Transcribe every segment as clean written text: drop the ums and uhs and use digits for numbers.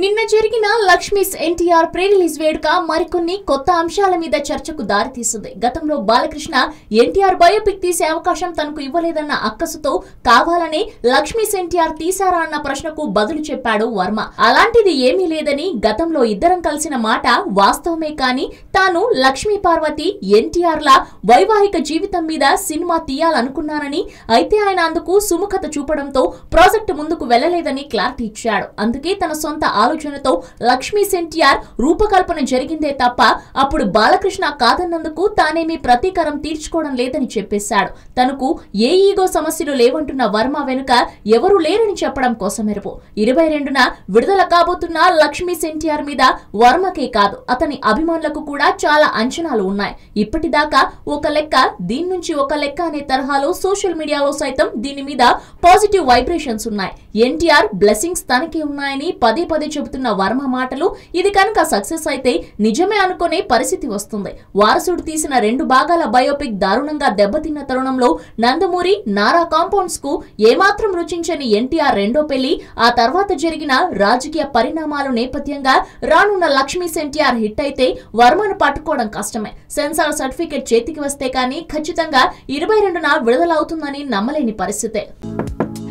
నిన్న జరిగిన Lakshmi's NTR pre release వేడుక మరికొన్ని కొత్త అంశాల మీద చర్చకు దారితీసింది. గతంలో బాలకృష్ణ ఎన్టీఆర్ బయోపిక్ తీసే అవకాశం తనకు ఇవ్వలేదన్న అక్కసుతో కావాలని లక్ష్మీస్ ఎన్టీఆర్ తీశారా అన్న ప్రశ్నకు బదులు చెప్పాడు వర్మ. అలాంటిది ఏమీ లేదని, గతంలో ఇద్దరం కలిసిన మాట వాస్తవమే, కానీ తాను లక్ష్మీ పార్వతి ఎన్టీఆర్ లా వైవాహిక జీవితం మీద సినిమా తీయాలనుకున్నానని, అయితే ఆయన అందుకు సుముఖత చూపడంతో ప్రాజెక్టు ముందుకు వెళ్లలేదని క్లారిటీ ఇచ్చాడు. అందుకే తన సొంత ఆలోచనతో లక్ష్మీస్ ఎన్టీఆర్ రూపకల్పన జరిగిందే తప్ప అప్పుడు బాలకృష్ణ కాదన్నందుకు తానేమీ ప్రతీకారం తీర్చుకోవడం లేదని చెప్పేశాడు. తనకు ఏ ఈగో సమస్యలు లేవంటున్న వర్మ వెనుక ఎవరూ లేరని చెప్పడం కోసమెరుపు. 22న విడుదల కాబోతున్న లక్ష్మీస్ ఎన్టీఆర్ మీద వర్మకే కాదు, అతని అభిమానులకు కూడా చాలా అంచనాలు ఉన్నాయి. ఇప్పటిదాకా ఒక లెక్క, దీని నుంచి ఒక లెక్క అనే తరహాలో సోషల్ మీడియాలో సైతం దీని మీద పాజిటివ్ వైబ్రేషన్స్ ఉన్నాయి. ఎన్టీఆర్ బ్లెస్సింగ్స్ తనకే ఉన్నాయని పదే పదే చెబుతున్న వర్మ మాటలు ఇది కనుక సక్సెస్ అయితే నిజమే అనుకునే పరిస్థితి వస్తుంది. వారసుడు తీసిన 2 భాగాల బయోపిక్ దారుణంగా దెబ్బతిన్న తరుణంలో నందమూరి నారా కాంపౌండ్స్ కు ఏమాత్రం రుచించని ఎన్టీఆర్ రెండో పెళ్లి, ఆ తర్వాత జరిగిన రాజకీయ పరిణామాలు నేపథ్యంగా రానున్న లక్ష్మీస్ ఎన్టీఆర్ హిట్ అయితే వర్మను పట్టుకోవడం కష్టమే. సెన్సార్ సర్టిఫికెట్ చేతికి వస్తే కానీ ఖచ్చితంగా 22న విడుదలవుతుందని నమ్మలేని పరిస్థితే.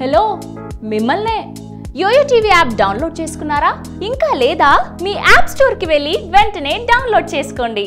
హలో, మిమ్మల్నే యోయో టీవీ యాప్ డౌన్లోడ్ చేసుకున్నారా? ఇంకా లేదా? మీ యాప్ స్టోర్కి వెళ్ళి వెంటనే డౌన్లోడ్ చేసుకోండి.